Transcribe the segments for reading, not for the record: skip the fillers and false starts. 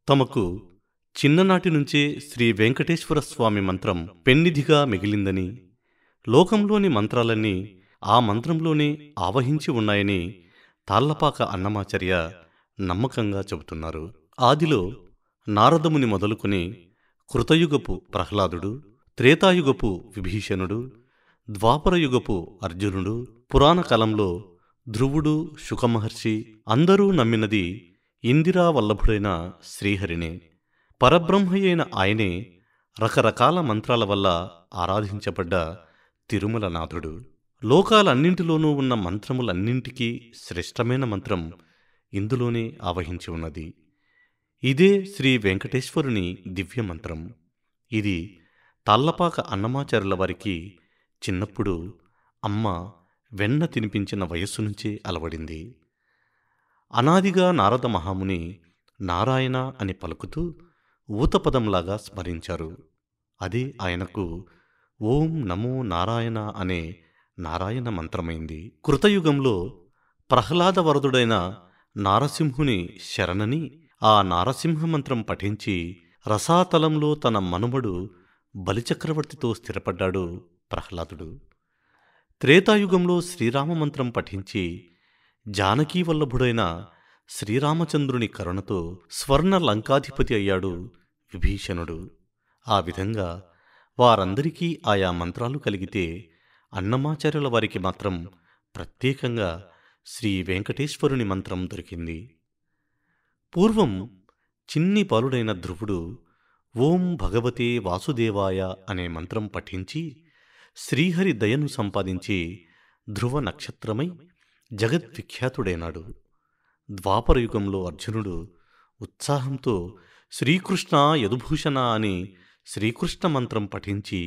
తమకు చిన్ననాటి నుంచే శ్రీ వెంకటేశ్వర స్వామి మంత్రం పెన్నిధిగా మిగిలిందని, లోకంలోని మంత్రాలన్నీ ఆ మంత్రంలోనే ఆవహించి ఉన్నాయని తాళ్లపాక అన్నమాచార్య నమ్మకంగా చెబుతున్నారు. ఆదిలో నారదముని మొదలుకొని కృతయుగపు ప్రహ్లాదుడు, త్రేతాయుగపు విభీషణుడు, ద్వాపరయుగపు అర్జునుడు, పురాణ కాలంలో ధ్రువుడు, శుకమహర్షి అందరూ నమ్మినది ఇందిరావల్లభుడైన శ్రీహరినే. పరబ్రహ్మయైన ఆయనే రకరకాల మంత్రాల వల్ల ఆరాధించబడ్డ తిరుమలనాథుడు. లోకాలన్నింటిలోనూ ఉన్న మంత్రములన్నింటికీ శ్రేష్టమైన మంత్రం ఇందులోనే ఆవహించి ఉన్నది. ఇదే శ్రీ వెంకటేశ్వరుని దివ్యమంత్రం. ఇది తాళ్లపాక అన్నమాచార్యుల వారికి చిన్నప్పుడు అమ్మ వెన్న తినిపించిన వయస్సు నుంచే అలవడింది. అనాదిగా నారద మహాముని నారాయణ అని పలుకుతూ ఊతపదంలాగా స్మరించారు. అదే ఆయనకు ఓం నమో నారాయణ అనే నారాయణ మంత్రమైంది. కృతయుగంలో ప్రహ్లాదవరదుడైన నారసింహుని శరణని ఆ నారసింహ మంత్రం పఠించి రసాతలంలో తన మనుమడు బలిచక్రవర్తితో స్థిరపడ్డాడు ప్రహ్లాదుడు. త్రేతాయుగంలో శ్రీరామ మంత్రం పఠించి జానకీవల్లభుడైన శ్రీరామచంద్రుని కరుణతో స్వర్ణ లంకాధిపతి అయ్యాడు విభీషణుడు. ఆ విధంగా వారందరికీ ఆయా మంత్రాలు కలిగితే అన్నమాచార్యుల వారికి మాత్రం ప్రత్యేకంగా శ్రీ వెంకటేశ్వరుని మంత్రం దొరికింది. పూర్వం చిన్ని బాలుడైన ధ్రువుడు ఓం భగవతే వాసుదేవాయ అనే మంత్రం పఠించి శ్రీహరి దయను సంపాదించి ధ్రువ నక్షత్రమై జగద్విఖ్యాతుడైనాడు. ద్వాపరయుగంలో అర్జునుడు ఉత్సాహంతో శ్రీకృష్ణ యదుభూషణ అని శ్రీకృష్ణ మంత్రం పఠించి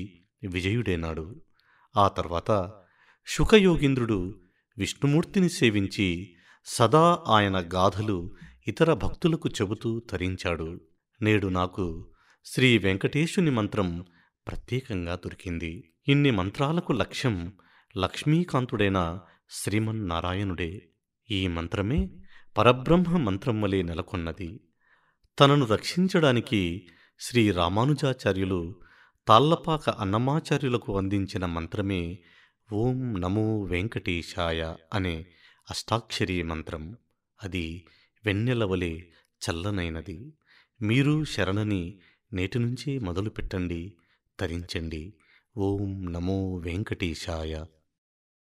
విజయుడైనాడు. ఆ తర్వాత శుకయోగీంద్రుడు విష్ణుమూర్తిని సేవించి సదా ఆయన గాథలు ఇతర భక్తులకు చెబుతూ తరించాడు. నేడు నాకు శ్రీ వెంకటేశుని మంత్రం ప్రత్యేకంగా దొరికింది. ఇన్ని మంత్రాలకు లక్ష్యం లక్ష్మీకాంతుడైన శ్రీమన్నారాయణుడే. ఈ మంత్రమే పరబ్రహ్మ మంత్రం వలె నెలకొన్నది. తనను రక్షించడానికి శ్రీ రామానుజాచార్యులు తాళ్లపాక అన్నమాచార్యులకు అందించిన మంత్రమే ఓం నమో వెంకటేశాయ అనే అష్టాక్షరీ మంత్రం. అది వెన్నెలవలే చల్లనైనది. మీరు శరణని నేటి నుంచే మొదలుపెట్టండి, తరించండి. ఓం నమో వెంకటేశాయ.